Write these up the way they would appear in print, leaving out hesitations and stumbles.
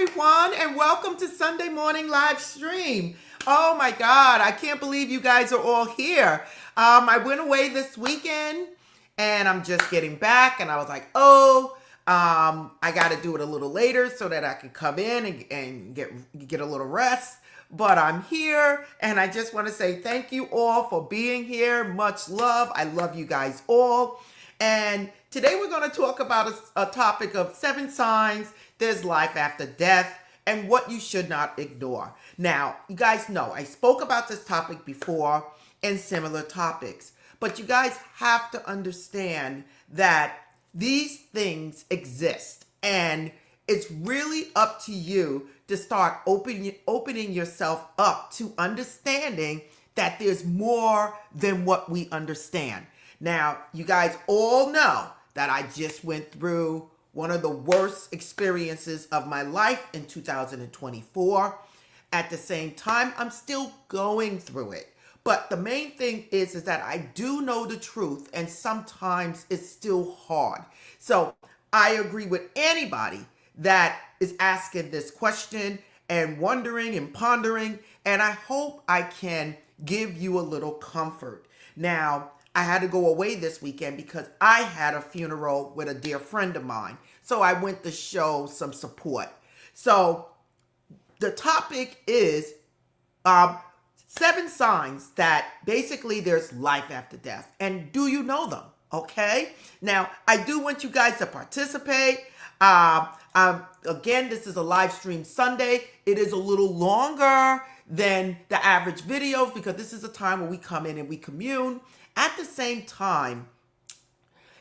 everyone, and welcome to Sunday morning live stream. Oh my God, I can't believe you guys are all here. I went away this weekend and I'm just getting back, and I was like, I got to do it a little later so that I can come in and get a little rest. But I'm here, and I just want to say thank you all for being here. Much love. I love you guys all. And today we're going to talk about a topic of 7 signs there's life after death and what you should not ignore. Now, you guys know I spoke about this topic before in similar topics, but you guys have to understand that these things exist, and it's really up to you to start opening yourself up to understanding that there's more than what we understand. Now, you guys all know that I just went through one of the worst experiences of my life in 2024. At the same time, I'm still going through it. But the main thing is that I do know the truth, and sometimes it's still hard. So I agree with anybody that is asking this question and wondering and pondering, and I hope I can give you a little comfort. Now, I had to go away this weekend because I had a funeral with a dear friend of mine, so I went to show some support. So the topic is 7 signs that basically there's life after death, and do you know them? Okay, now I do want you guys to participate. Again, this is a live stream Sunday. It is a little longer than the average videos because this is a time where we come in and we commune. At the same time,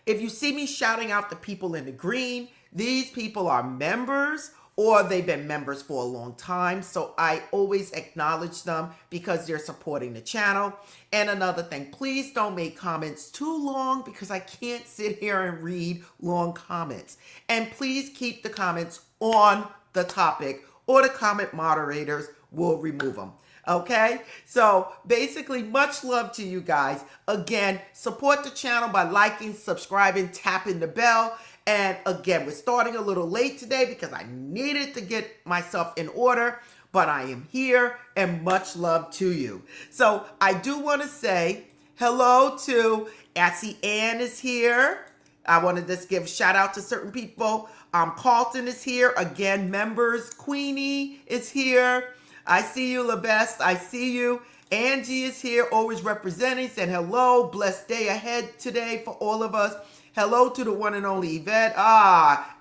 if you see me shouting out the people in the green, these people are members or they've been members for a long time. So I always acknowledge them because they're supporting the channel. And another thing, please don't make comments too long because I can't sit here and read long comments. And please keep the comments on the topic or the comment moderators will remove them. Okay, so basically, much love to you guys. Again, support the channel by liking, subscribing, tapping the bell. And again, we're starting a little late today because I needed to get myself in order, but I am here and much love to you. So I do want to say hello to, I see Ann is here. I want to just give a shout out to certain people. Carlton is here. Again, members. Queenie is here. I see you, LaBest. I see you. Angie is here, always representing. Said hello. Blessed day ahead today for all of us. Hello to the one and only Eyvette.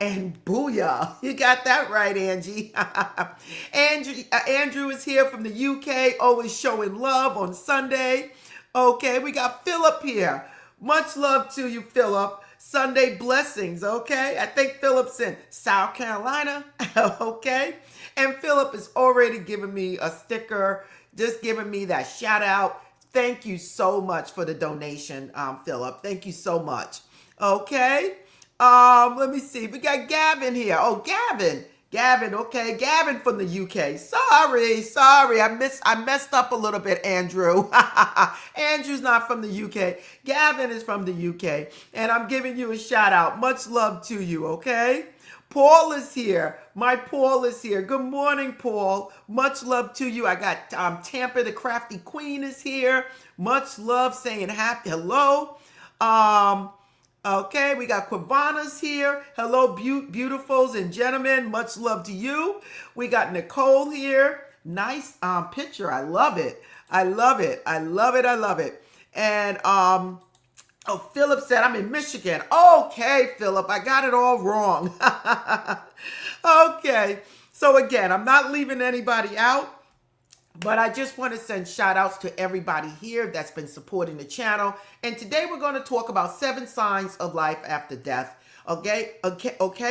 And booyah. You got that right, Angie. Andrew is here from the UK, always showing love on Sunday. Okay, we got Philip here. Much love to you, Philip. Sunday blessings, okay? I think Philip's in South Carolina, okay? And Philip is already giving me a sticker, just giving me that shout out. Thank you so much for the donation, Philip. Thank you so much. Okay. Let me see. We got Gavin here. Oh, Gavin. Gavin, okay. Gavin from the UK. Sorry. I messed up a little bit, Andrew. Andrew's not from the UK. Gavin is from the UK. And I'm giving you a shout out. Much love to you, okay? Paul is here. My Paul is here. Good morning, Paul. Much love to you. I got Tampa, the crafty queen is here. Much love, saying happy hello. Okay, we got Quivana's here. Hello, beautifuls and gentlemen. Much love to you. We got Nicole here. Nice picture. I love it. I love it. And oh, Philip said, I'm in Michigan. Okay, Philip, I got it all wrong. Okay, so again, I'm not leaving anybody out, but I just want to send shout outs to everybody here that's been supporting the channel. And today we're going to talk about 7 signs of life after death. Okay,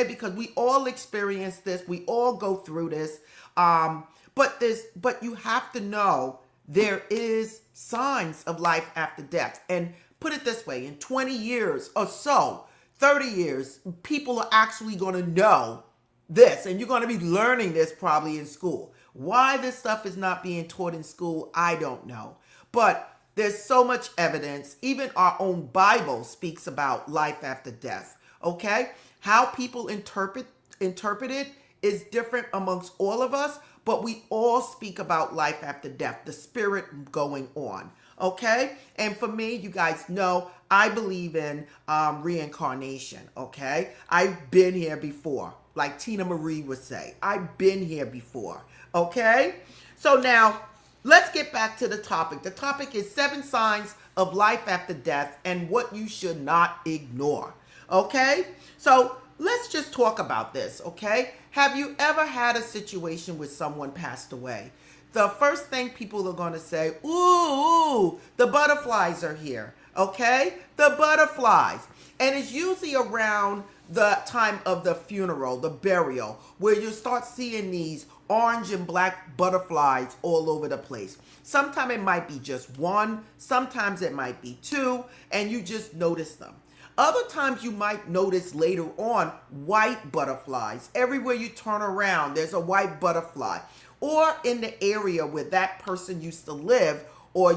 because we all experience this. We all go through this. But you have to know there is signs of life after death. And put it this way, in 20 years or so, 30 years, people are actually going to know this, and you're going to be learning this probably in school. Why this stuff is not being taught in school, I don't know. But there's so much evidence. Even our own Bible speaks about life after death, okay? How people interpret it is different amongst all of us, but we all speak about life after death, the spirit going on. Okay? And for me, you guys know, I believe in reincarnation. Okay? I've been here before. Like Tina Marie would say, I've been here before. Okay? So now, let's get back to the topic. The topic is 7 signs of life after death and what you should not ignore. Okay? So let's just talk about this, okay? Have you ever had a situation where someone passed away? The first thing people are going to say, ooh, the butterflies are here, okay? The butterflies. And it's usually around the time of the funeral, the burial, where you start seeing these orange and black butterflies all over the place. Sometimes it might be just one, sometimes it might be 2, and you just notice them. Other times you might notice later on white butterflies. Everywhere you turn around, there's a white butterfly. Or in the area where that person used to live or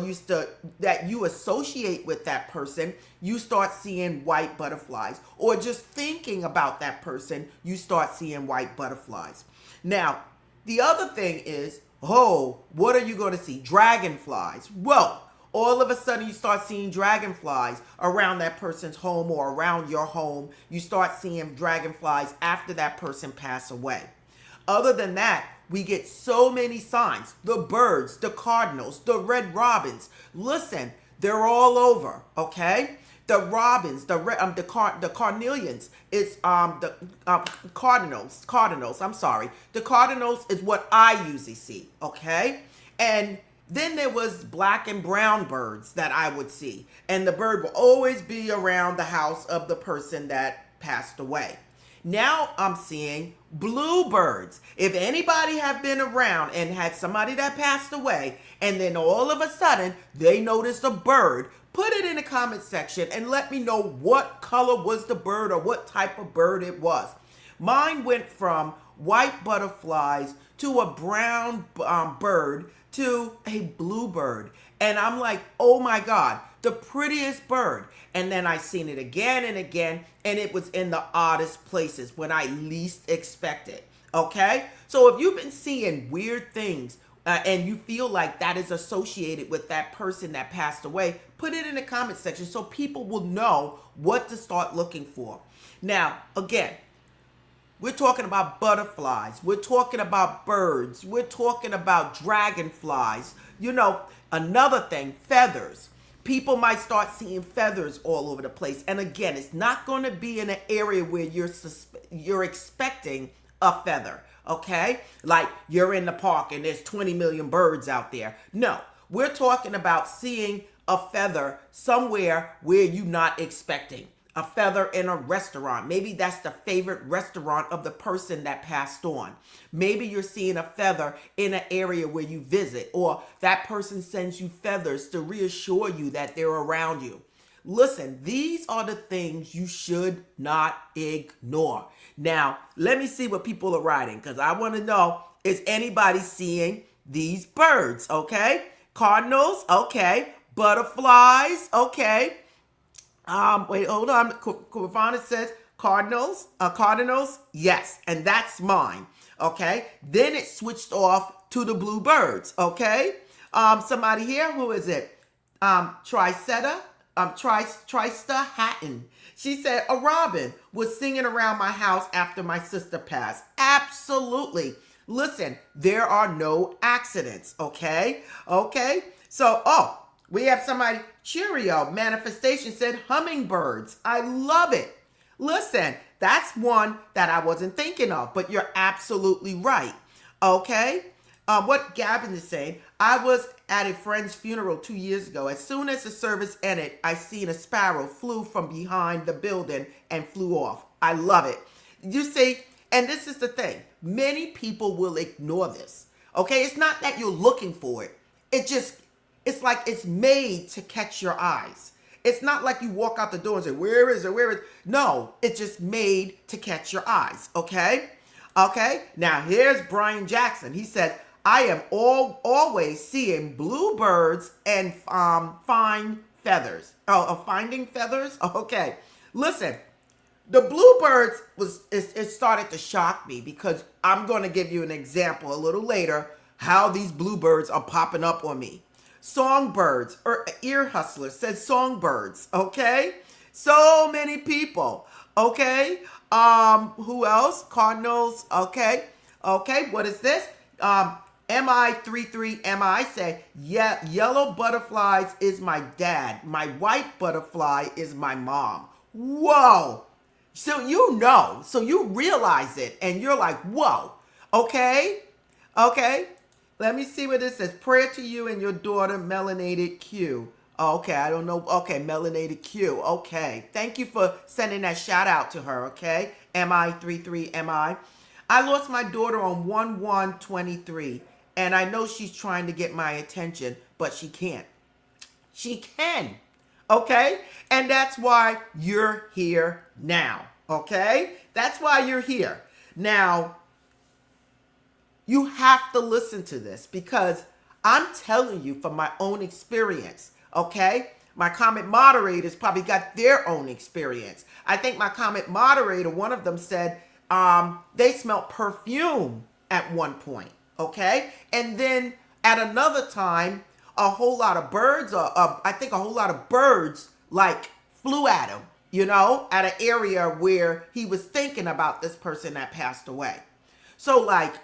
that you associate with that person, you start seeing white butterflies. Or just thinking about that person, you start seeing white butterflies. Now, the other thing is, oh, what are you going to see? Dragonflies. Well, all of a sudden you start seeing dragonflies around that person's home or around your home. You start seeing dragonflies after that person passed away. Other than that, we get so many signs. The birds, the cardinals, the red robins. Listen, they're all over, okay? The robins, the carnelians is the cardinals. I'm sorry. The cardinals is what I usually see, okay? And then there was black and brown birds that I would see. And the bird will always be around the house of the person that passed away. Now I'm seeing bluebirds. If anybody have been around and had somebody that passed away, and then all of a sudden they noticed a bird, put it in the comment section and let me know what color was the bird or what type of bird it was. Mine went from white butterflies to a brown bird to a bluebird. And I'm like, oh my God, the prettiest bird. And then I seen it again and again, and it was in the oddest places when I least expected. Okay? So if you've been seeing weird things and you feel like that is associated with that person that passed away, put it in the comment section so people will know what to start looking for. Now, again, we're talking about butterflies. We're talking about birds. We're talking about dragonflies. You know, another thing, feathers. People might start seeing feathers all over the place. And again, it's not going to be in an area where you're expecting a feather, okay? Like you're in the park and there's 20 million birds out there. No, we're talking about seeing a feather somewhere where you're not expecting. A feather in a restaurant. Maybe that's the favorite restaurant of the person that passed on. Maybe you're seeing a feather in an area where you visit, or that person sends you feathers to reassure you that they're around you. Listen, these are the things you should not ignore. Now, let me see what people are writing, because I want to know, is anybody seeing these birds? Okay. Cardinals. Okay. Butterflies. Okay. Wait, hold on. Kavana says cardinals. Cardinals, yes, and that's mine. Okay. Then it switched off to the bluebirds. Okay. Somebody here, who is it? Trista Hatton. She said a robin was singing around my house after my sister passed. Absolutely. Listen, there are no accidents. Okay. Okay. So, we have somebody, Cheerio Manifestation said hummingbirds. I love it. Listen, that's one that I wasn't thinking of, but you're absolutely right. Okay? What Gavin is saying, I was at a friend's funeral 2 years ago. As soon as the service ended, I seen a sparrow flew from behind the building and flew off. I love it. You see, and this is the thing. Many people will ignore this. Okay? It's not that you're looking for it. It's like it's made to catch your eyes. It's not like you walk out the door and say, where is it? Where is it? No, it's just made to catch your eyes. Okay? Okay? Now, here's Brian Jackson. He said, I am always seeing bluebirds and find feathers. Finding feathers? Okay. Listen, The bluebirds it started to shock me because I'm going to give you an example a little later how these bluebirds are popping up on me. Songbirds or ear hustlers said songbirds, okay? So many people, okay? Who else? Cardinals, okay? Okay, what is this? MI33MI say, yeah, yellow butterflies is my dad. My white butterfly is my mom. Whoa. So so you realize it and you're like, whoa, okay? Okay. Let me see what this says. Prayer to you and your daughter, Melanated Q. Okay, I don't know. Okay, Melanated Q. Okay. Thank you for sending that shout out to her, okay? MI33MI. I lost my daughter on 1/1/23, and I know she's trying to get my attention, but she can't. She can, okay? And that's why you're here now, okay? That's why you're here. Now, you have to listen to this because I'm telling you from my own experience, okay? My comment moderators probably got their own experience. I think my comment moderator, one of them said they smelled perfume at one point, okay? And then at another time, a whole lot of birds, I think a whole lot of birds like flew at him, at an area where he was thinking about this person that passed away. So like,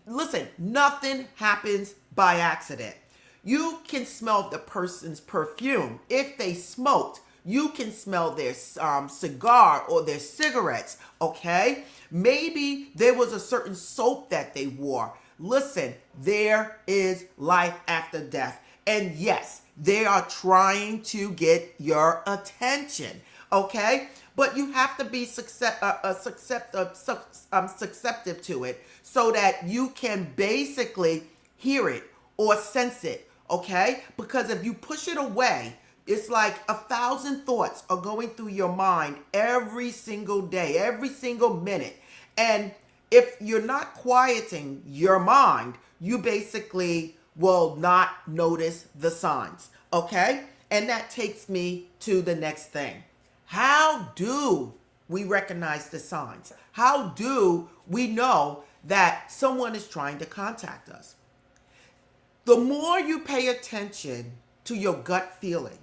listen, nothing happens by accident. You can smell the person's perfume. If they smoked, you can smell their cigar or their cigarettes, okay? Maybe there was a certain soap that they wore. Listen, there is life after death. And yes, they are trying to get your attention, okay? But you have to be susceptible to it so that you can basically hear it or sense it, okay? Because if you push it away, it's like 1,000 thoughts are going through your mind every single day, every single minute. And if you're not quieting your mind, you basically will not notice the signs, okay? And that takes me to the next thing. How do we recognize the signs? How do we know that someone is trying to contact us? The more you pay attention to your gut feeling,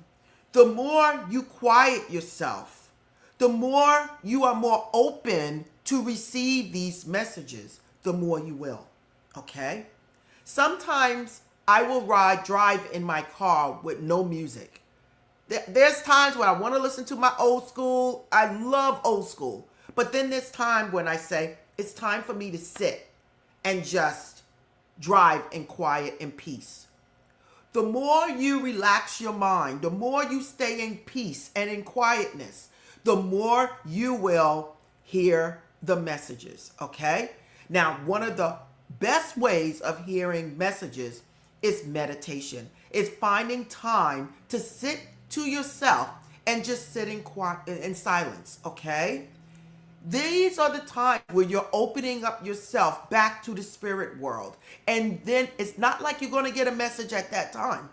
the more you quiet yourself, the more you are more open to receive these messages, the more you will, okay? Sometimes I will drive in my car with no music. There's times when I want to listen to my old school. I love old school. But then there's time when I say, it's time for me to sit and just drive in quiet and peace. The more you relax your mind, the more you stay in peace and in quietness, the more you will hear the messages, okay? Now, one of the best ways of hearing messages is meditation. It's finding time to sit to yourself and just sit in silence, okay? These are the times where you're opening up yourself back to the spirit world. And then it's not like you're going to get a message at that time.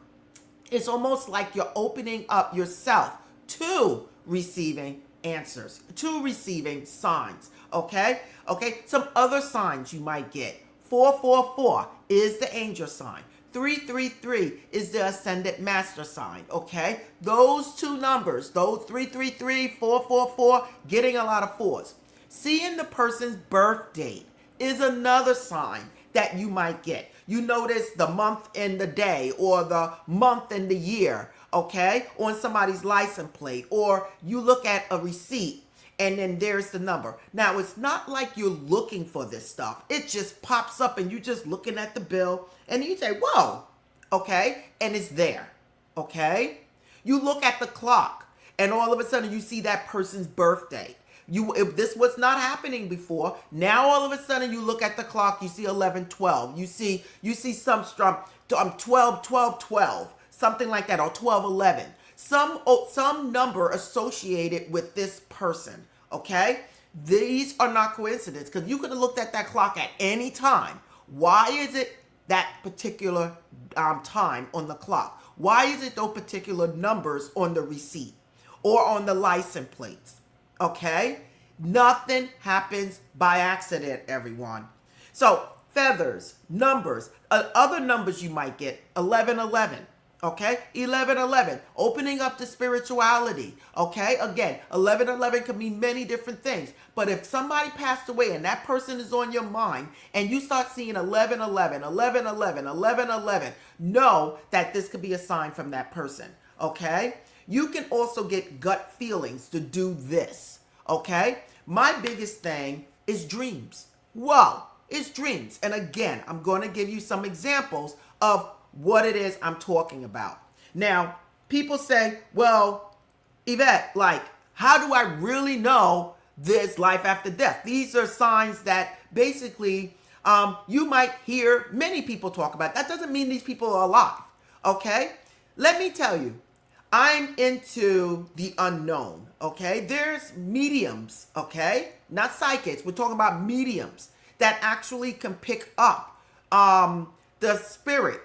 It's almost like you're opening up yourself to receiving answers, to receiving signs, okay? Okay, some other signs you might get. 444 is the angel sign. 333 is the ascended master sign, okay? Those two numbers, those 333, 444, getting a lot of fours. Seeing the person's birth date is another sign that you might get. You notice the month and the day or the month and the year, okay, on somebody's license plate, or you look at a receipt and then there's the number. Now, it's not like you're looking for this stuff. It just pops up and you're just looking at the bill and you say, whoa, okay, and it's there, okay? You look at the clock and all of a sudden you see that person's birthday. If this was not happening before, now all of a sudden you look at the clock, you see 11:12. You see some 12:12, something like that, or 12:11. Some number associated with this person, okay? These are not coincidence because you could have looked at that clock at any time. Why is it that particular time on the clock? Why is it those particular numbers on the receipt or on the license plates? Okay? Nothing happens by accident, everyone. So, feathers, numbers, other numbers you might get, 1111. Okay, 1111, opening up to spirituality. Okay, again, 1111 can mean many different things. But if somebody passed away and that person is on your mind and you start seeing 1111, 1111, 1111, know that this could be a sign from that person. Okay, you can also get gut feelings to do this. Okay, my biggest thing is dreams. Whoa, it's dreams. And again, I'm going to give you some examples of what it is I'm talking about. Now, people say, well, Eyvette, like, how do I really know there's life after death? These are signs that basically you might hear many people talk about. That doesn't mean these people are alive, okay? Let me tell you, I'm into the unknown, okay? There's mediums, okay? Not psychics. We're talking about mediums that actually can pick up the spirit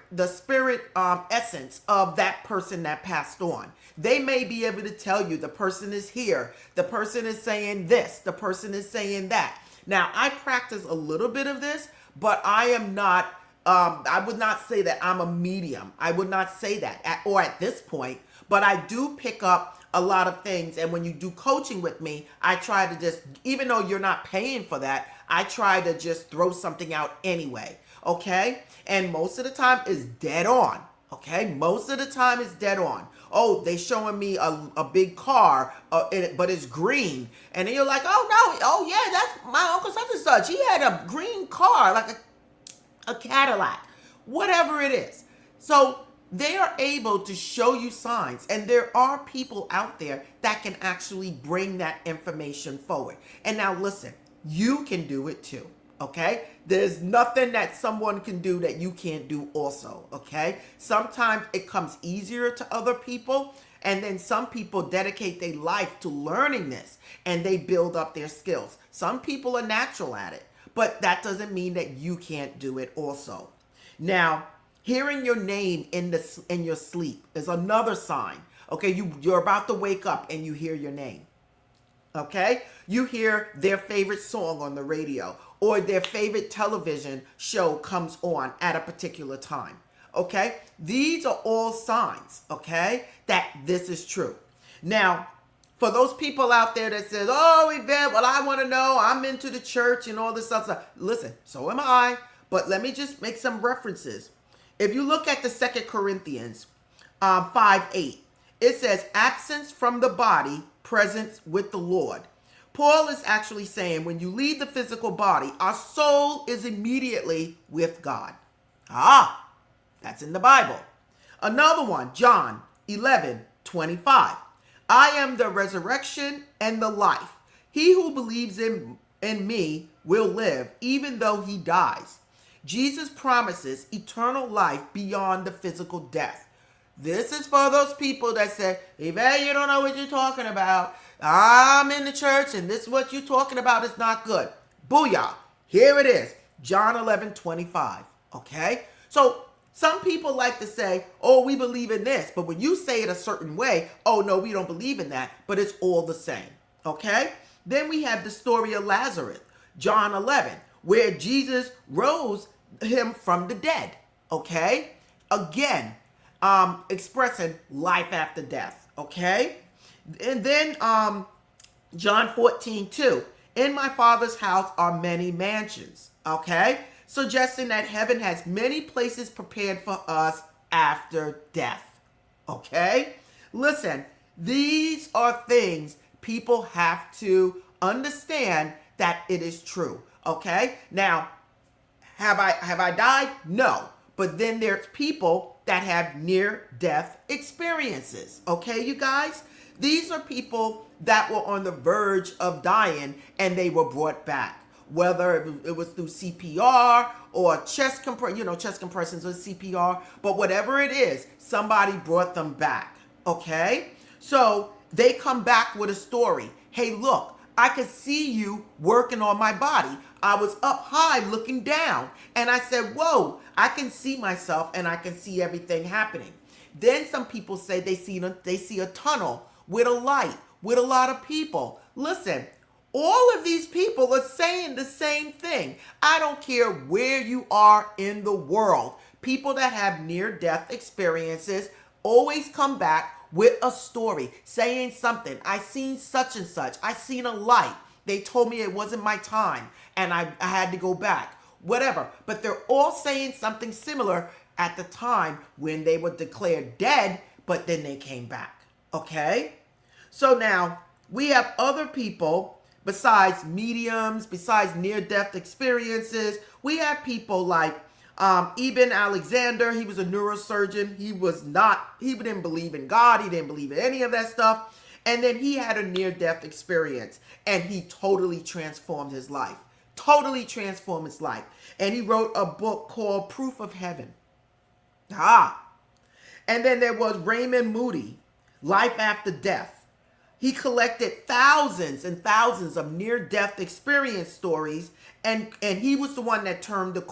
essence of that person that passed on. They may be able to tell you the person is here, the person is saying this, the person is saying that. Now, I practice a little bit of this, but I am not, I would not say that I'm a medium. I would not say that at this point, but I do pick up a lot of things. And when you do coaching with me, I try to just, even though you're not paying for that, I try to just throw something out anyway. Okay? And most of the time is dead on. Okay? Most of the time is dead on. Oh, they showing me a big car, but it's green. And then you're like, oh, no. Oh, yeah, that's my uncle such and such. He had a green car, like a Cadillac. Whatever it is. So they are able to show you signs. And there are people out there that can actually bring that information forward. And now listen, you can do it too. Okay? There's nothing that someone can do that you can't do also. Okay? Sometimes it comes easier to other people, and then some people dedicate their life to learning this and they build up their skills. Some people are natural at it, but that doesn't mean that you can't do it also. Now, hearing your name in your sleep is another sign. Okay? You're about to wake up and you hear your name. Okay? You hear their favorite song on the radio, or their favorite television show comes on at a particular time. Okay? These are all signs, okay, that this is true. Now, for those people out there that says, oh, Eyvette, well, I want to know, I'm into the church and all this stuff. Listen, so am I, but let me just make some references. If you look at the 2 Corinthians 5:8, it says, absence from the body, presence with the Lord. Paul is actually saying when you leave the physical body, our soul is immediately with God. Ah, that's in the Bible. Another one, John 11:25. I am the resurrection and the life. He who believes in me will live even though he dies. Jesus promises eternal life beyond the physical death. This is for those people that say, Eyvette, you don't know what you're talking about. I'm in the church and this is what you're talking about is not good. Booyah. Here it is. John 11:25. Okay? So some people like to say, oh, we believe in this. But when you say it a certain way, oh, no, we don't believe in that. But it's all the same. Okay? Then we have the story of Lazarus. John 11, where Jesus rose him from the dead. Okay? Again, expressing life after death. Okay? And then John 14:2. In my Father's house are many mansions. Okay? Suggesting that heaven has many places prepared for us after death. Okay? Listen, these are things people have to understand that it is true. Okay? Now, have I died? No. But then there's people that have near-death experiences. Okay, you guys? These are people that were on the verge of dying and they were brought back. Whether it was through CPR or chest compressions, chest compressions or CPR, but whatever it is, somebody brought them back. Okay? So they come back with a story. Hey, look, I could see you working on my body. I was up high looking down and I said, whoa, I can see myself and I can see everything happening. Then some people say they see a tunnel with a light, with a lot of people. Listen, all of these people are saying the same thing. I don't care where you are in the world. People that have near-death experiences always come back with a story saying something. I seen such and such. I seen a light. They told me it wasn't my time and I had to go back. Whatever. But they're all saying something similar at the time when they were declared dead, but then they came back. Okay? So now we have other people besides mediums, besides near-death experiences. We have people like Ibn Alexander. He was a neurosurgeon. He didn't believe in God. He didn't believe in any of that stuff. And then he had a near-death experience and he totally transformed his life. Totally transformed his life. And he wrote a book called Proof of Heaven. And then there was Raymond Moody, Life After Death. He collected thousands and thousands of near-death experience stories, and he was the one that termed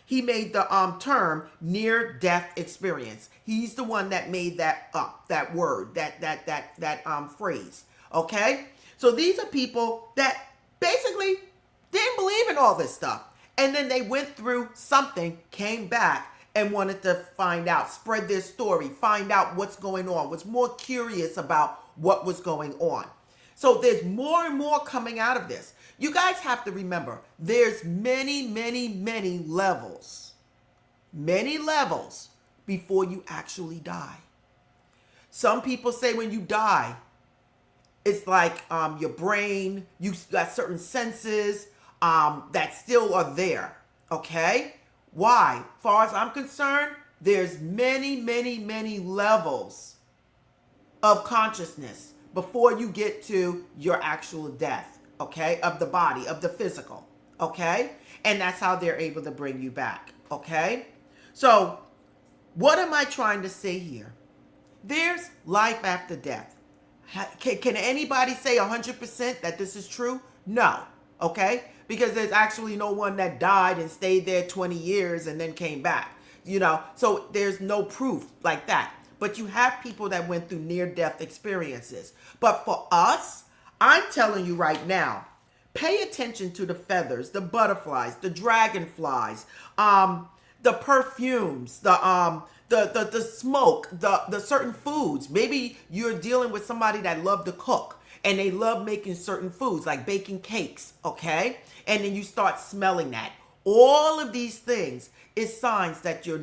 he made the term near-death experience. He's the one that made that up, that word, that phrase. Okay, so these are people that basically didn't believe in all this stuff, and then they went through something, came back, and wanted to find out, spread their story, find out what's going on, was more curious about what was going on. So there's more and more coming out of this. You guys have to remember, there's many, many, many levels before you actually die. Some people say when you die, it's like your brain, you got certain senses that still are there, okay? Why? As far as I'm concerned, there's many, many, many levels of consciousness before you get to your actual death, okay? Of the body, of the physical, okay? And that's how they're able to bring you back, okay? So, what am I trying to say here? There's life after death. Can anybody say 100% that this is true? No, okay? Because there's actually no one that died and stayed there 20 years and then came back, so there's no proof like that. But you have people that went through near-death experiences. But for us, I'm telling you right now, pay attention to the feathers, the butterflies, the dragonflies, the perfumes, the smoke, the certain foods. Maybe you're dealing with somebody that loved to cook and they love making certain foods like baking cakes, okay? And then you start smelling that. All of these things is signs that your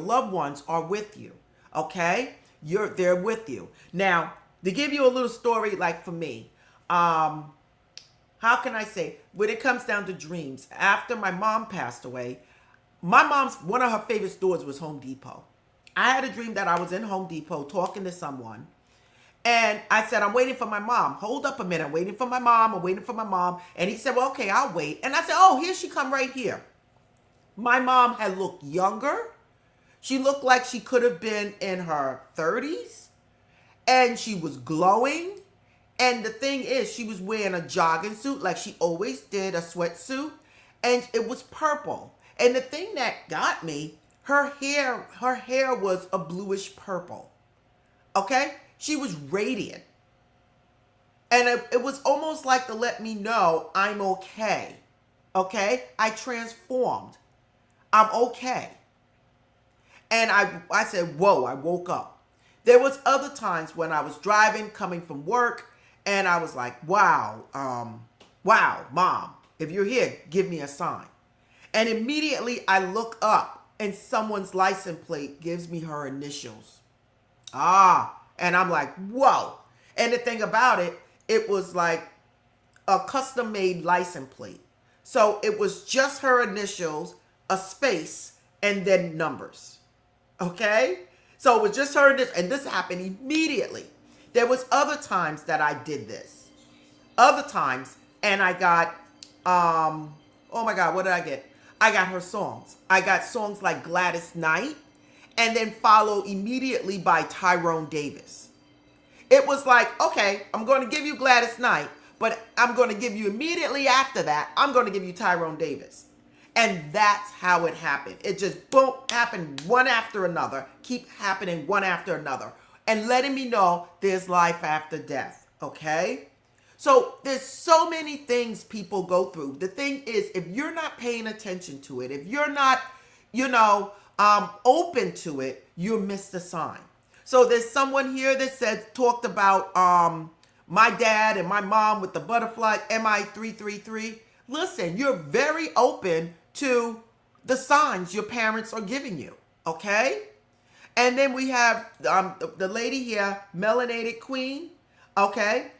loved ones are with you, okay? They're with you. Now, to give you a little story, like for me, how can I say, when it comes down to dreams, after my mom passed away, one of her favorite stores was Home Depot. I had a dream that I was in Home Depot talking to someone. And I said, I'm waiting for my mom. Hold up a minute. I'm waiting for my mom. And he said, well, okay, I'll wait. And I said, oh, here she come right here. My mom had looked younger. She looked like she could have been in her 30s. And she was glowing. And the thing is, she was wearing a jogging suit like she always did, a sweatsuit. And it was purple. And the thing that got me, her hair was a bluish purple. Okay? She was radiant. And it was almost like to let me know I'm okay. Okay? I transformed. I'm okay. And I said, whoa, I woke up. There was other times when I was driving, coming from work, and I was like, wow, Mom, if you're here, give me a sign. And immediately I look up and someone's license plate gives me her initials. And I'm like, whoa. And the thing about it, it was like a custom made license plate. So it was just her initials, a space, and then numbers. Okay? So it was just her initials, and this happened immediately. There was other times that I did this. Other times, and I got, oh my God, what did I get? I got her songs. I got songs like Gladys Knight, and then followed immediately by Tyrone Davis. It was like, okay, I'm going to give you Gladys Knight, but I'm going to give you immediately after that, I'm going to give you Tyrone Davis. And that's how it happened. It just, boom, happened one after another, keep happening one after another, and letting me know there's life after death. Okay? So there's so many things people go through. The thing is, if you're not paying attention to it, if you're not, open to it, you miss the sign. So there's someone here that talked about my dad and my mom with the butterfly MI333. Listen, you're very open to the signs your parents are giving you. Okay? And then we have the lady here, Melanated Queen. Okay?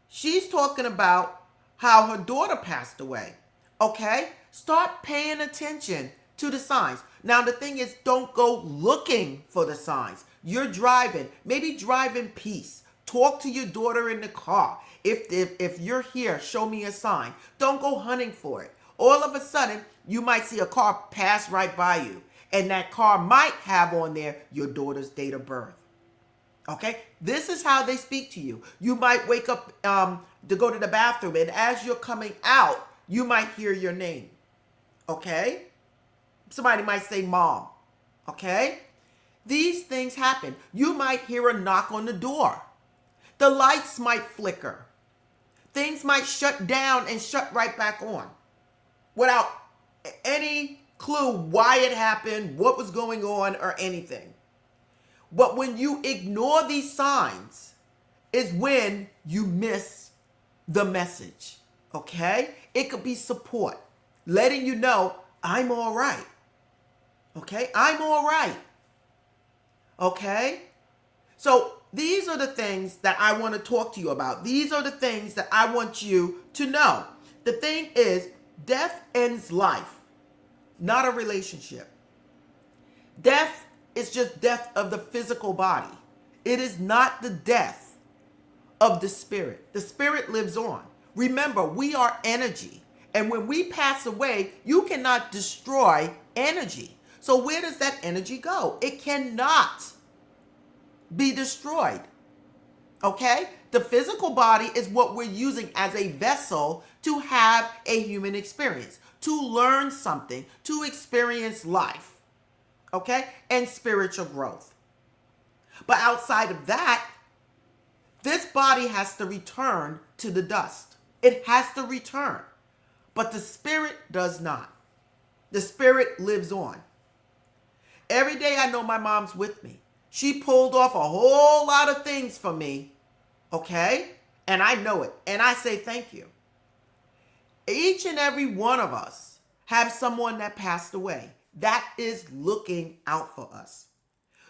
She's talking about how her daughter passed away. Okay? Start paying attention to the signs. Now, the thing is, don't go looking for the signs. You're driving. Maybe drive in peace. Talk to your daughter in the car. If you're here, show me a sign. Don't go hunting for it. All of a sudden, you might see a car pass right by you. And that car might have on there your daughter's date of birth. Okay? This is how they speak to you. You might wake up to go to the bathroom, and as you're coming out, you might hear your name. Okay? Somebody might say mom. Okay? These things happen. You might hear a knock on the door. The lights might flicker. Things might shut down and shut right back on without any clue why it happened, what was going on, or anything. But when you ignore these signs is when you miss the message. Okay? It could be support, letting you know, I'm all right. Okay? I'm all right. Okay? So these are the things that I want to talk to you about. These are the things that I want you to know. The thing is, death ends life, not a relationship. Death is just death of the physical body. It is not the death of the spirit. The spirit lives on. Remember, we are energy. And when we pass away, you cannot destroy energy. So where does that energy go? It cannot be destroyed. Okay? The physical body is what we're using as a vessel to have a human experience, to learn something, to experience life. Okay? And spiritual growth. But outside of that, this body has to return to the dust. It has to return. But the spirit does not. The spirit lives on. Every day I know my mom's with me. She pulled off a whole lot of things for me. Okay? And I know it. And I say thank you. Each and every one of us have someone that passed away that is looking out for us.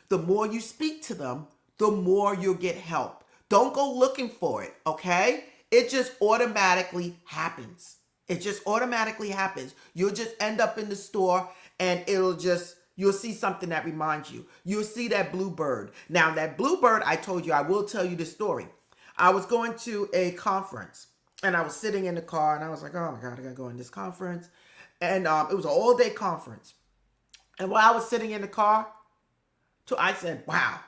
The more you speak to them, the more you'll get help. Don't go looking for it, okay? It just automatically happens. It just automatically happens. You'll just end up in the store and you'll see something that reminds you. You'll see that blue bird. Now, that blue bird, I told you, I will tell you the story. I was going to a conference and I was sitting in the car and I was like, oh my God, I gotta go in this conference. And it was an all-day conference. And while I was sitting in the car, I said, wow,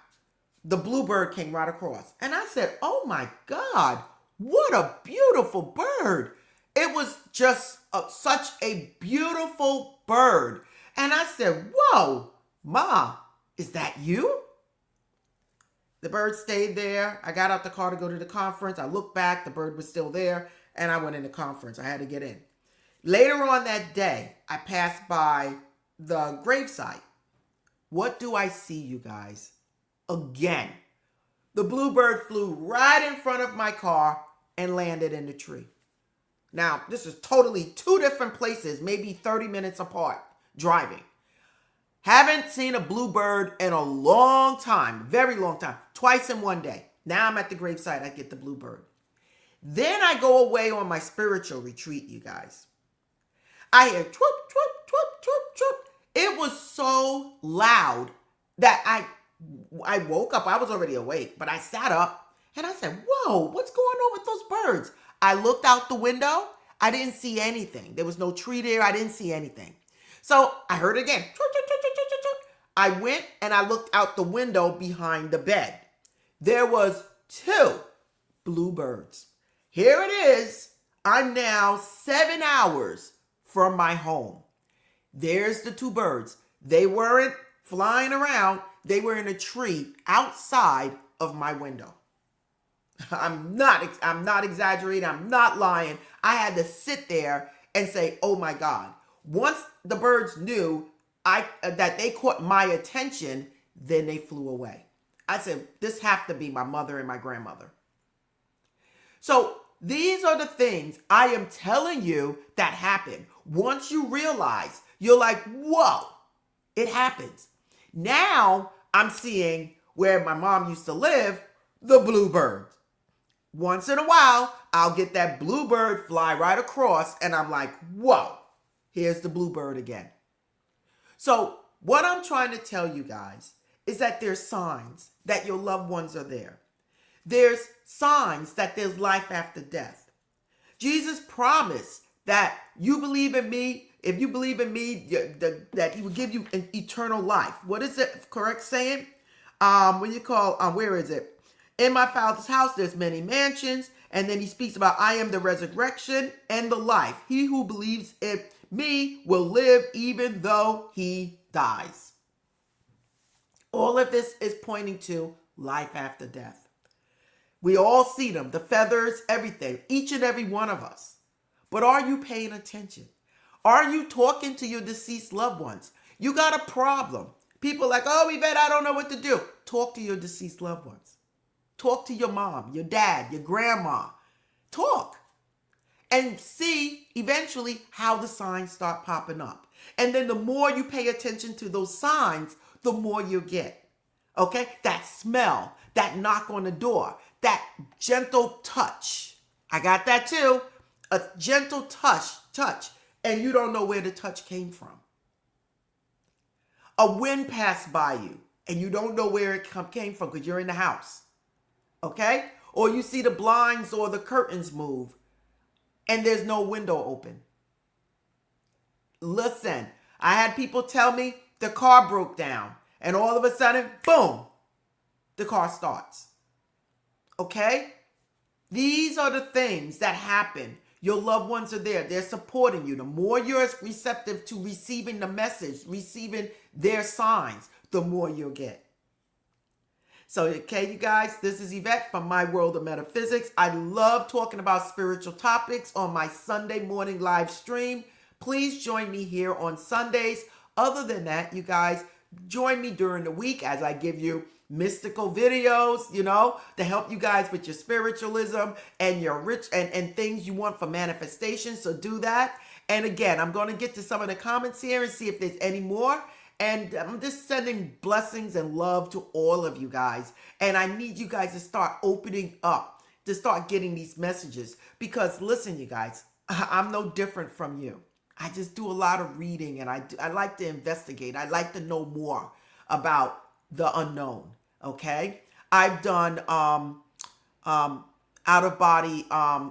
the bluebird came right across. And I said, oh my God, what a beautiful bird. It was just such a beautiful bird. And I said, whoa, Ma, is that you? The bird stayed there. I got out the car to go to the conference. I looked back, the bird was still there, and I went in the conference. I had to get in. Later on that day, I passed by the gravesite. What do I see, you guys? Again, the bluebird flew right in front of my car and landed in the tree. Now, this is totally two different places, maybe 30 minutes apart, driving. Haven't seen a bluebird in a long time, very long time, twice in one day. Now I'm at the gravesite, I get the bluebird. Then I go away on my spiritual retreat, you guys. I hear twhoop, twhoop, twhoop, twhoop, twhoop. It was so loud that I woke up. I was already awake, but I sat up and I said, whoa, what's going on with those birds? I looked out the window. I didn't see anything. There was no tree there. I didn't see anything. So I heard it again. I went and I looked out the window behind the bed. There was 2 bluebirds. Here it is. I'm now 7 hours from my home. There's the 2 birds. They weren't flying around. They were in a tree outside of my window. I'm not exaggerating. I'm not lying. I had to sit there and say, "Oh my God." Once the birds knew that they caught my attention, then they flew away. I said, "This have to be my mother and my grandmother." So these are the things I am telling you that happen. Once you realize, you're like, "Whoa, it happens." Now I'm seeing where my mom used to live, the bluebirds. Once in a while, I'll get that bluebird fly right across, and I'm like, "Whoa, here's the bluebird again." So what I'm trying to tell you guys is that there's signs that your loved ones are there. There's signs that there's life after death. Jesus promised that you believe in me. If you believe in me, that he will give you an eternal life. What is it correct saying? When you call, where is it? In my Father's house, there's many mansions. And then he speaks about, I am the resurrection and the life. He who believes in me will live even though he dies. All of this is pointing to life after death. We all see them, the feathers, everything, each and every one of us. But are you paying attention? Are you talking to your deceased loved ones? You got a problem. People like, "Oh, Eyvette, I don't know what to do." Talk to your deceased loved ones. Talk to your mom, your dad, your grandma. Talk. And see eventually how the signs start popping up. And then the more you pay attention to those signs, the more you get. Okay? That smell, that knock on the door, that gentle touch. I got that too. A gentle touch, and you don't know where the touch came from. A wind passed by you, and you don't know where it came from because you're in the house. Okay? Or you see the blinds or the curtains move, and there's no window open. Listen, I had people tell me the car broke down, and all of a sudden, boom, the car starts. Okay? These are the things that happen. Your loved ones are there. They're supporting you. The more you're receptive to receiving the message, receiving their signs, the more you'll get. So, okay, you guys, this is Eyvette from My World of Metaphysics. I love talking about spiritual topics on my Sunday morning live stream. Please join me here on Sundays. Other than that, you guys, join me during the week as I give you mystical videos, to help you guys with your spiritualism and your rich and things you want for manifestation. So do that. And again, I'm going to get to some of the comments here and see if there's any more. And I'm just sending blessings and love to all of you guys. And I need you guys to start opening up, to start getting these messages. Because listen, you guys, I'm no different from you. I just do a lot of reading, and I like to investigate. I like to know more about the unknown. Okay, I've done out of body. I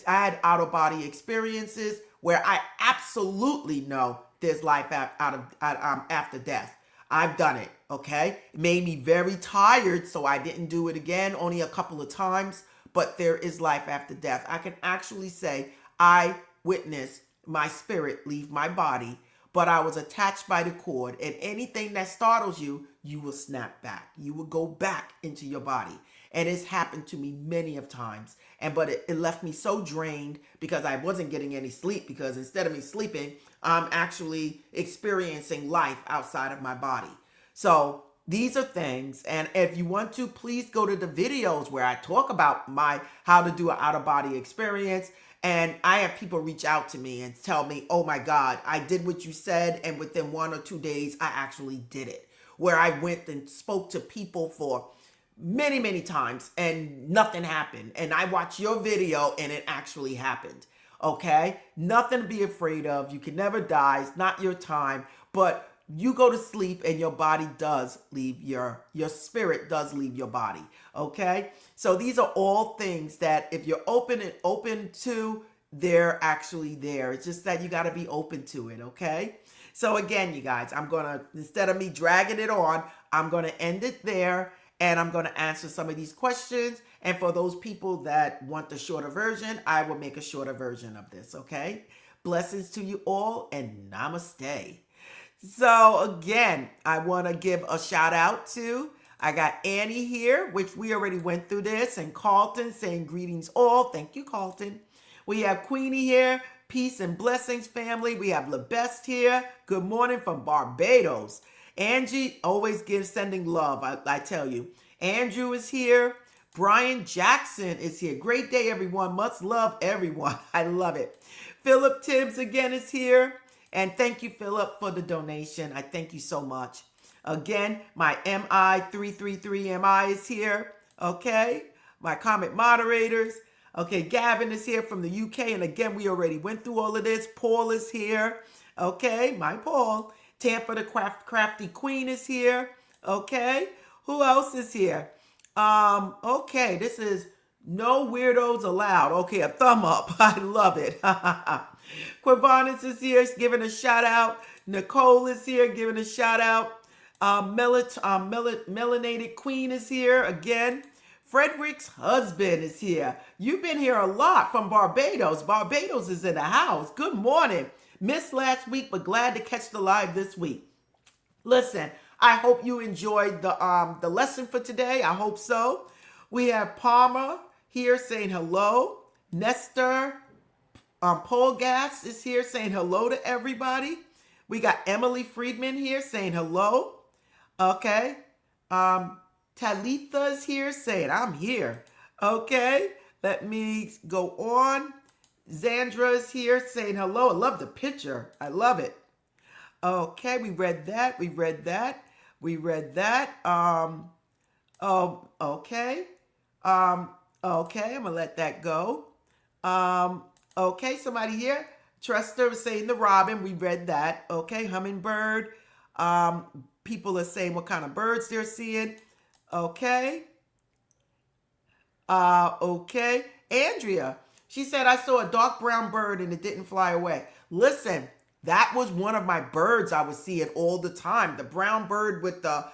had out of body experiences where I absolutely know there's life after death. I've done it. Okay, it made me very tired, so I didn't do it again. Only a couple of times, but there is life after death. I can actually say I witnessed my spirit leave my body, but I was attached by the cord, and anything that startles you, you will snap back. You will go back into your body. And it's happened to me many of times. But it left me so drained because I wasn't getting any sleep, because instead of me sleeping, I'm actually experiencing life outside of my body. So these are things. And if you want to, please go to the videos where I talk about how to do an out-of-body experience. And I have people reach out to me and tell me, "Oh my God, I did what you said, and within 1 or 2 days, I actually did it." Where I went and spoke to people for many, many times and nothing happened. And I watched your video and it actually happened. Okay? Nothing to be afraid of. You can never die. It's not your time. But you go to sleep and your body does leave your spirit does leave your body. Okay? So these are all things that if you're open to, they're actually there. It's just that you got to be open to it. Okay? So again, you guys, instead of me dragging it on, I'm going to end it there, and I'm going to answer some of these questions. And for those people that want the shorter version, I will make a shorter version of this. Okay? Blessings to you all, and namaste. So again, I want to give a shout out to I got Annie here, which we already went through this, and Carlton saying greetings all. Thank you, Carlton. We have Queenie here. Peace and blessings, family. We have LaBest here. Good morning from Barbados. Angie always gives sending love, I tell you. Andrew is here. Brian Jackson is here. Great day, everyone. Much love, everyone. I love it. Philip Tibbs again is here. And thank you, Philip, for the donation. I thank you so much. Again, my MI333MI is here. Okay. My comment moderators. Okay, Gavin is here from the UK. And again, we already went through all of this. Paul is here. Okay, my Paul. Tampa the Crafty Queen is here. Okay. Who else is here? Okay, this is no weirdos allowed. Okay, a thumb up. I love it. Quavanis is here giving a shout out. Nicole is here giving a shout out. Melanated Queen is here again. Frederick's husband is here. You've been here a lot from Barbados. Barbados is in the house. Good morning. Missed last week, but glad to catch the live this week. Listen, I hope you enjoyed the lesson for today. I hope so. We have Palmer here saying hello. Nestor Polgas is here saying hello to everybody. We got Emily Friedman here saying hello. Okay. Talitha is here saying, I'm here. Okay. Let me go on. Zandra is here saying hello. I love the picture. I love it. Okay. We read that. Okay. Okay. I'm going to let that go. Okay. Somebody here. Trester was saying the robin. We read that. Okay. Hummingbird. People are saying what kind of birds they're seeing. Okay. Okay. Andrea, she said, I saw a dark brown bird and it didn't fly away. Listen, that was one of my birds I was seeing all the time. The brown bird with the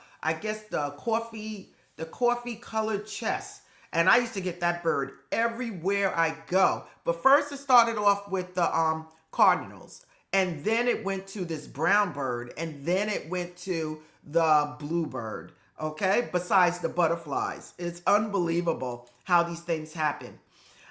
coffee colored chest. And I used to get that bird everywhere I go. But first it started off with the cardinals. And then it went to this brown bird. And then it went to the bluebird. Okay, besides the butterflies. It's unbelievable how these things happen.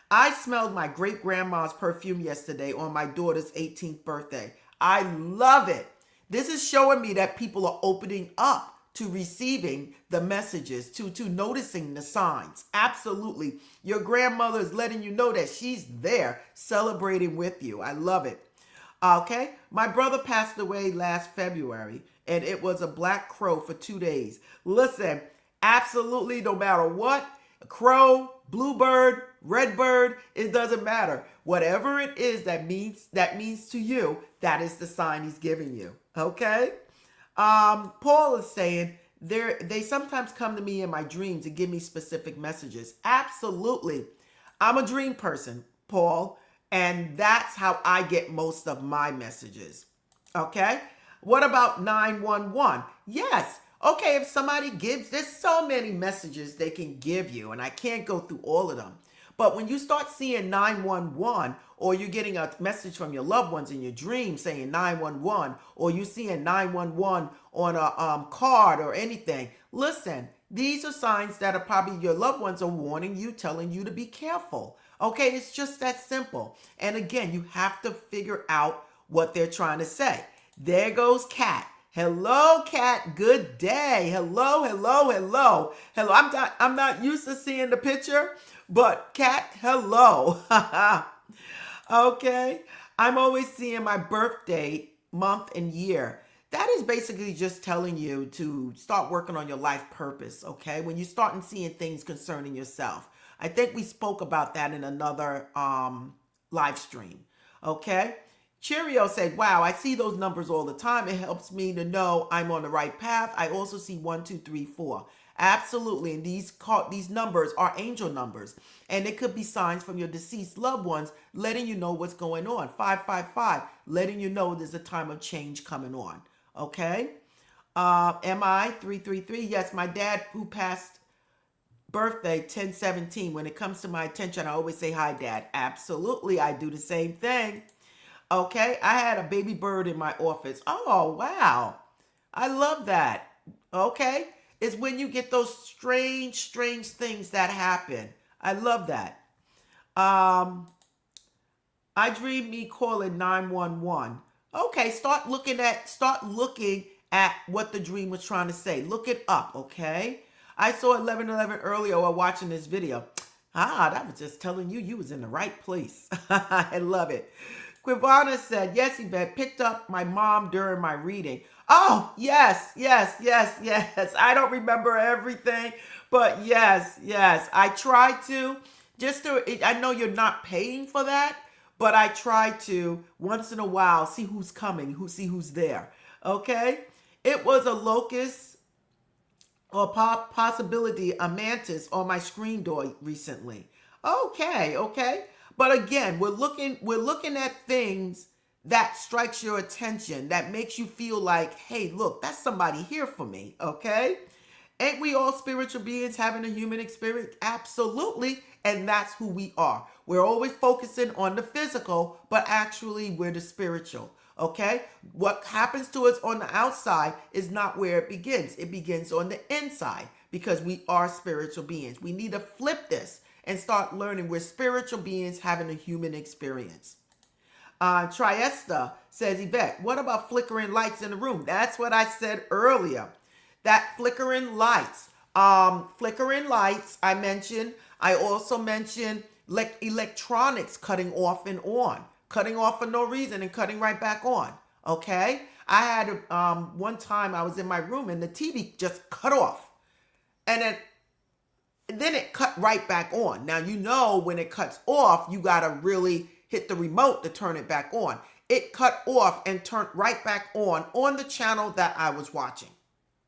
I smelled my great-grandma's perfume yesterday on my daughter's 18th birthday. I love it. This is showing me that people are opening up to receiving the messages, to noticing the signs. Absolutely. Your grandmother is letting you know that she's there celebrating with you. I love it. Okay, my brother passed away last February, and it was a black crow for 2 days. Listen, absolutely no matter what, crow, bluebird, redbird, it doesn't matter. Whatever it is that means to you, that is the sign he's giving you. Okay? Paul is saying they sometimes come to me in my dreams and give me specific messages. Absolutely. I'm a dream person, Paul. And that's how I get most of my messages. Okay? What about 911? Yes. Okay, if somebody there's so many messages they can give you, and I can't go through all of them. But when you start seeing 911, or you're getting a message from your loved ones in your dreams saying 911, or you're seeing 911 on a card or anything, listen, these are signs that are probably your loved ones are warning you, telling you to be careful. Okay, it's just that simple. And again, you have to figure out what they're trying to say. There goes Kat. Hello, Kat. Good day. Hello. I'm not used to seeing the picture, but Kat, hello. Okay. I'm always seeing my birthday, month, and year. That is basically just telling you to start working on your life purpose, okay? When you start seeing things concerning yourself. I think we spoke about that in another live stream, okay? Cheerio said, wow, I see those numbers all the time. It helps me to know I'm on the right path. I also see 1, 2, 3, 4. Absolutely. And these numbers are angel numbers. And it could be signs from your deceased loved ones letting you know what's going on. 555, letting you know there's a time of change coming on. Okay? MI 333. Yes, my dad who passed birthday 10/17. When it comes to my attention, I always say, hi, Dad. Absolutely. I do the same thing. Okay. I had a baby bird in my office. Oh, wow. I love that. Okay. is when you get those strange things that happen. I love that. I dream me calling 911. Okay, start looking at what the dream was trying to say. Look it up, okay? I saw 1111 earlier while watching this video. That was just telling you was in the right place. I love it. Quivana said, yes, Eyvette, picked up my mom during my reading. Oh, yes. I don't remember everything, but yes. I try to, I know you're not paying for that, but I try to, once in a while, see who's coming, see who's there, okay? It was a locust or possibility, a mantis on my screen door recently. Okay. But again, we're looking at things that strikes your attention, that makes you feel like, hey, look, that's somebody here for me, okay? Ain't we all spiritual beings having a human experience? Absolutely, and that's who we are. We're always focusing on the physical, but actually we're the spiritual, okay? What happens to us on the outside is not where it begins. It begins on the inside because we are spiritual beings. We need to flip this and start learning we're spiritual beings having a human experience. Triesta says, Eyvette, what about flickering lights in the room? That's what I said earlier. That flickering lights. I mentioned. I also mentioned electronics cutting off and on. Cutting off for no reason and cutting right back on. Okay? I had one time I was in my room and the TV just cut off. And then it cut right back on. Now, you know when it cuts off, you got to really hit the remote to turn it back on. It cut off and turned right back on the channel that I was watching.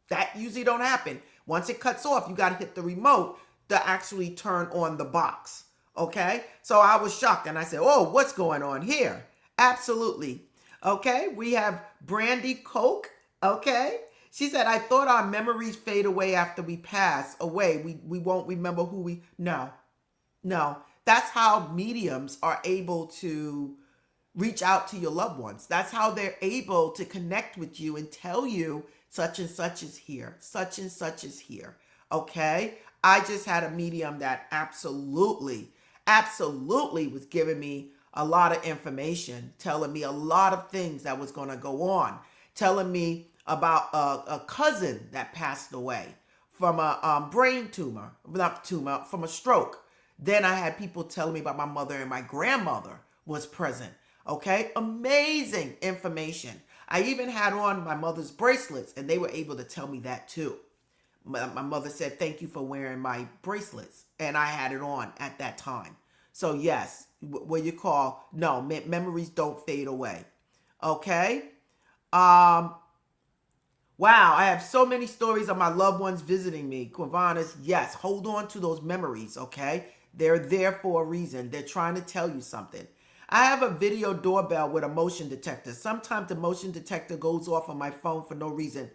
That usually don't happen. Once it cuts off, you got to hit the remote to actually turn on the box. Okay? So I was shocked and I said, oh, what's going on here? Absolutely. Okay? We have Brandy Coke. Okay? She said, I thought our memories fade away after we pass away. We won't remember who we... No. That's how mediums are able to reach out to your loved ones. That's how they're able to connect with you and tell you such and such is here. Such and such is here. Okay? I just had a medium that absolutely was giving me a lot of information, telling me a lot of things that was going to go on, telling me about a cousin that passed away from a brain tumor, from a stroke. Then I had people telling me about my mother and my grandmother was present. Okay? Amazing information. I even had on my mother's bracelets and they were able to tell me that too. My mother said, thank you for wearing my bracelets. And I had it on at that time. So yes, what you call, no, memories don't fade away. Okay? Wow, I have so many stories of my loved ones visiting me. Quavanas, yes, hold on to those memories, okay? They're there for a reason. They're trying to tell you something. I have a video doorbell with a motion detector. Sometimes the motion detector goes off on my phone for no reason.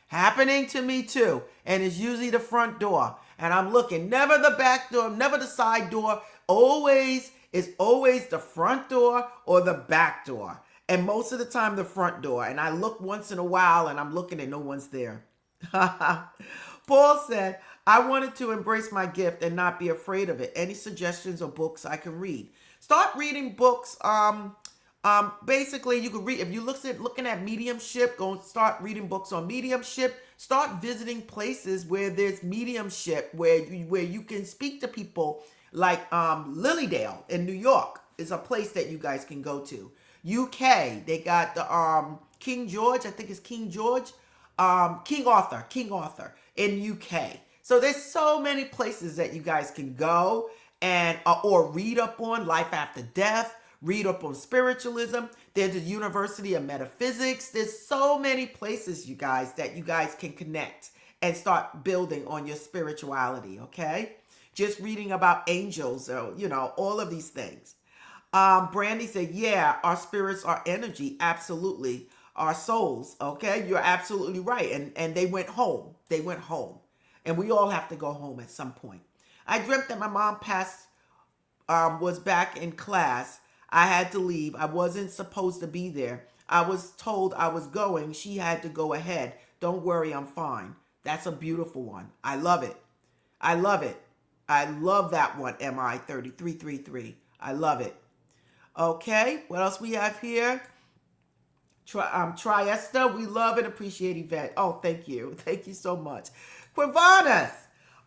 Happening to me too. And it's usually the front door. And I'm looking, never the back door, never the side door. It's always the front door or the back door. And most of the time the front door. And I look once in a while and I'm looking and no one's there. Paul said, I wanted to embrace my gift and not be afraid of it. Any suggestions or books I can read? Start reading books. Basically, you can read, if you're looking at mediumship, go and start reading books on mediumship. Start visiting places where there's mediumship, where you can speak to people, like Lilydale in New York is a place that you guys can go to. UK, they got the King George, I think it's King George, King Arthur in UK. So there's so many places that you guys can go and or read up on life after death, read up on spiritualism. There's the University of Metaphysics. There's so many places, you guys, that you guys can connect and start building on your spirituality, okay? Just reading about angels, or, all of these things. Brandy said, yeah, our spirits are energy. Absolutely. Our souls. Okay. You're absolutely right. And they went home. And we all have to go home at some point. I dreamt that my mom was back in class. I had to leave. I wasn't supposed to be there. I was told I was going. She had to go ahead. Don't worry, I'm fine. That's a beautiful one. I love it. I love it. I love that one, MI 3333. I love it. Okay, what else we have here? Triesta, we love and appreciate Eyvette. Oh, thank you. Thank you so much. Quivanas.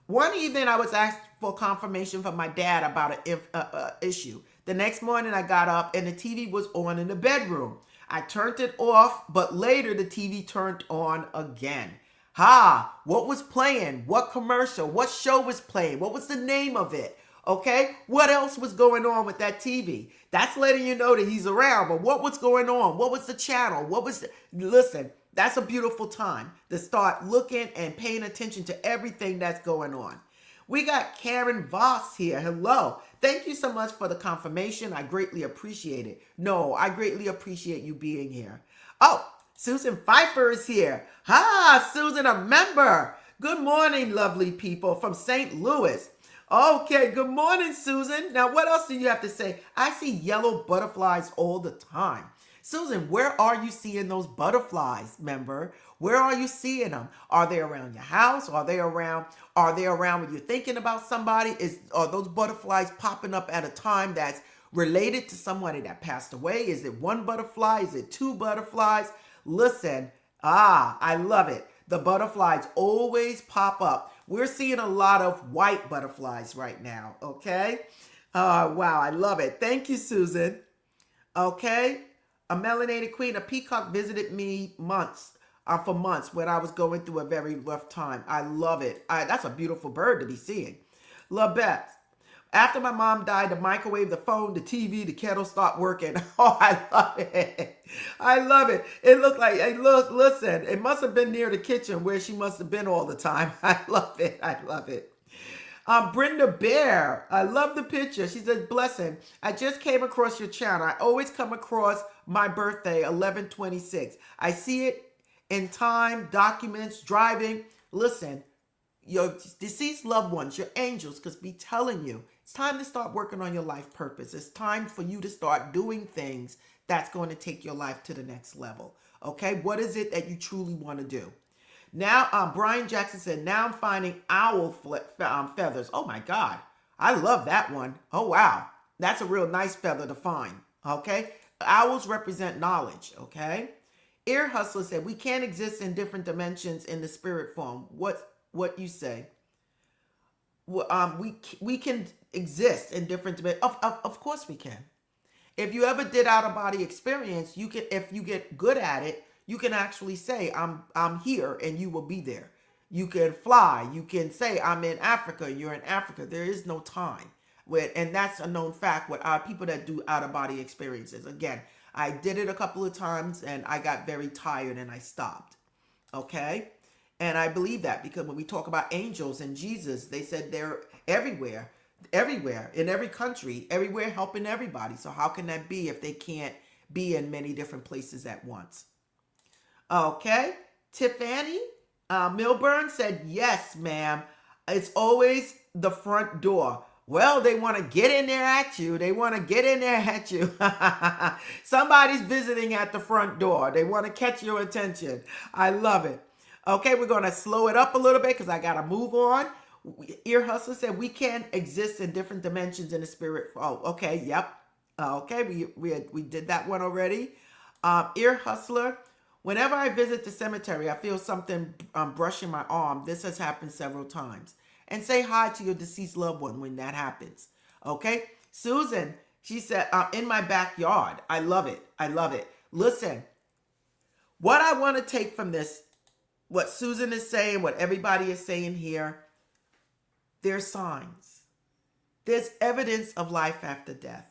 One evening I was asked for confirmation from my dad about an issue. The next morning I got up and the TV was on in the bedroom. I turned it off, but later the TV turned on again. What was playing? What commercial? What show was playing? What was the name of it? Okay, what else was going on with that TV? That's letting you know that he's around, but what was going on? What was the channel? Listen, that's a beautiful time to start looking and paying attention to everything that's going on. We got Karen Voss here. Hello. Thank you so much for the confirmation. I greatly appreciate it. No, I greatly appreciate you being here. Oh, Susan Pfeiffer is here. Susan, a member. Good morning, lovely people from St. Louis. Okay, good morning, Susan. Now, what else do you have to say? I see yellow butterflies all the time. Susan, where are you seeing those butterflies, member? Where are you seeing them? Are they around your house? Are they around when you're thinking about somebody? Are those butterflies popping up at a time that's related to somebody that passed away? Is it one butterfly? Is it two butterflies? Listen, I love it. The butterflies always pop up. We're seeing a lot of white butterflies right now, okay? Wow, I love it. Thank you, Susan. Okay, a melanated queen, a peacock visited me for months when I was going through a very rough time. I love it. That's a beautiful bird to be seeing. Labette. After my mom died, the microwave, the phone, the TV, the kettle stopped working. Oh, I love it. I love it. It looked like, listen, it must have been near the kitchen where she must have been all the time. I love it. I love it. Brenda Bear, I love the picture. She says, blessing. I just came across your channel. I always come across my birthday, 11/26. I see it in time, documents, driving. Listen, your deceased loved ones, your angels, because be telling you, it's time to start working on your life purpose. It's time for you to start doing things that's going to take your life to the next level. Okay, what is it that you truly want to do? Now, Brian Jackson said, now I'm finding owl feathers. Oh my God, I love that one. Oh wow, that's a real nice feather to find. Okay, owls represent knowledge. Okay, Ear Hustler said, we can't exist in different dimensions in the spirit form. What you say? We can exist in different dimensions. Of course we can. If you ever did out of body experience, you can. If you get good at it, you can actually say I'm here and you will be there. You can fly. You can say I'm in Africa. You're in Africa. There is no time. And that's a known fact with people that do out of body experiences. Again, I did it a couple of times and I got very tired and I stopped. Okay. And I believe that because when we talk about angels and Jesus, they said they're everywhere, in every country, everywhere, helping everybody. So how can that be if they can't be in many different places at once? Okay. Tiffany Milburn said, yes, ma'am. It's always the front door. Well, they want to get in there at you. Somebody's visiting at the front door. They want to catch your attention. I love it. Okay, we're going to slow it up a little bit because I got to move on. Ear Hustler said we can exist in different dimensions in the spirit. Oh, okay, yep. Okay, we did that one already. Ear Hustler, whenever I visit the cemetery, I feel something brushing my arm. This has happened several times. And say hi to your deceased loved one when that happens. Okay, Susan, she said, in my backyard. I love it. I love it. Listen, what I want to take from this, what Susan is saying, what everybody is saying here, there's signs. There's evidence of life after death.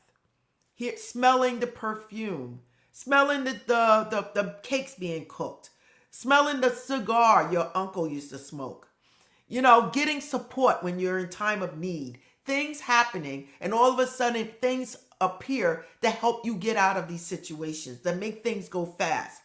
Here, smelling the perfume, smelling the cakes being cooked, smelling the cigar your uncle used to smoke. You know, getting support when you're in time of need, things happening, and all of a sudden things appear to help you get out of these situations, that make things go fast.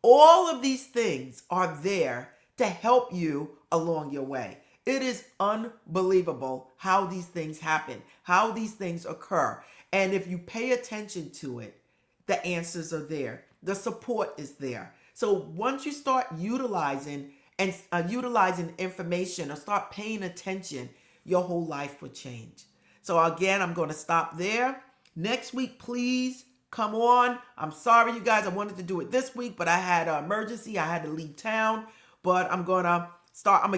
All of these things are there to help you along your way. It is unbelievable how these things happen, how these things occur. And if you pay attention to it, the answers are there. The support is there. So once you start utilizing and utilizing information or start paying attention, your whole life will change. So again, I'm going to stop there. Next week, please come on. I'm sorry, you guys. I wanted to do it this week, but I had an emergency. I had to leave town. But I'm going to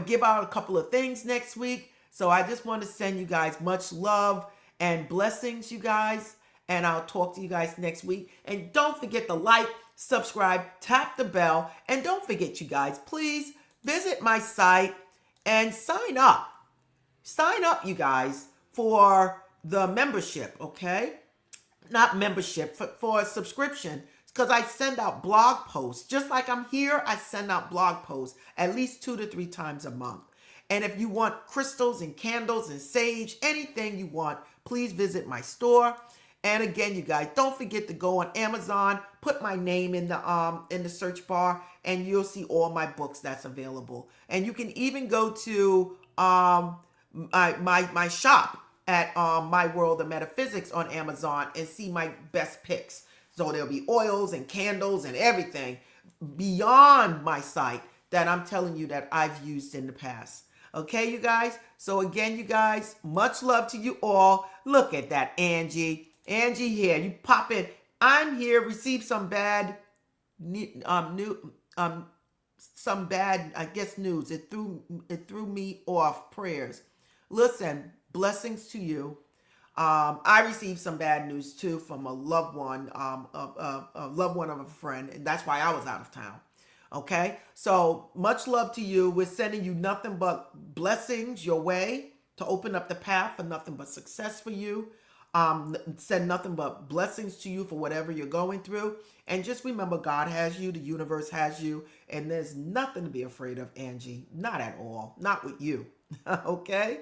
give out a couple of things next week. So I just want to send you guys much love and blessings, you guys. And I'll talk to you guys next week. And don't forget to like, subscribe, tap the bell. And don't forget, you guys, please visit my site and sign up. Sign up, you guys, for the membership, okay? Not membership, for a subscription. Because I send out blog posts. Just like I'm here, I send out blog posts at least 2 to 3 times a month. And if you want crystals and candles and sage, anything you want, please visit my store. And again, you guys, don't forget to go on Amazon, put my name in the search bar, and you'll see all my books that's available. And you can even go to my shop at My World of Metaphysics on Amazon and see my best picks. So there'll be oils and candles and everything beyond my site that I'm telling you that I've used in the past. Okay, you guys? So again, you guys, much love to you all. Look at that, Angie. Angie here. You pop in. I'm here. Receive some bad some bad, I guess, news. It threw me off. Prayers. Listen, blessings to you. I received some bad news too from a loved one, a loved one of a friend, and that's why I was out of town. Okay, so much love to you. We're sending you nothing but blessings your way to open up the path for nothing but success for you. Send nothing but blessings to you for whatever you're going through. And just remember, God has you, the universe has you, and there's nothing to be afraid of, Angie. Not at all. Not with you. Okay?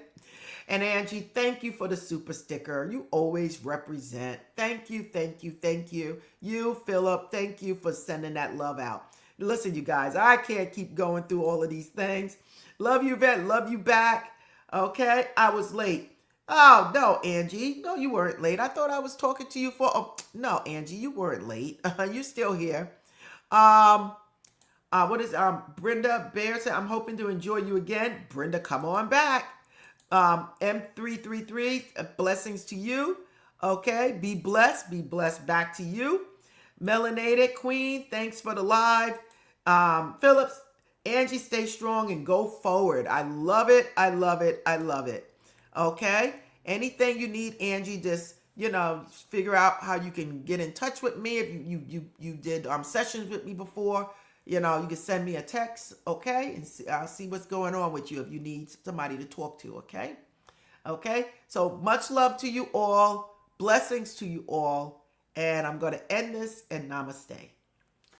And Angie, thank you for the super sticker. You always represent. Thank you, thank you, thank you. You, Philip, thank you for sending that love out. Listen, you guys, I can't keep going through all of these things. Love you, Vet. Love you back. Okay? I was late. Oh, no, Angie. No, you weren't late. I thought I was talking to you for... Oh, no, Angie, you weren't late. You're still here. What is... Brenda Bear said, I'm hoping to enjoy you again. Brenda, come on back. M333, blessings to you. Okay, be blessed. Be blessed back to you. Melanated Queen, thanks for the live. Phillips, Angie, stay strong and go forward. I love it. I love it. I love it. Okay, anything you need, Angie, just, figure out how you can get in touch with me. If you did sessions with me before, you can send me a text, okay? And I'll see what's going on with you if you need somebody to talk to, okay? Okay, so much love to you all. Blessings to you all. And I'm going to end this and namaste.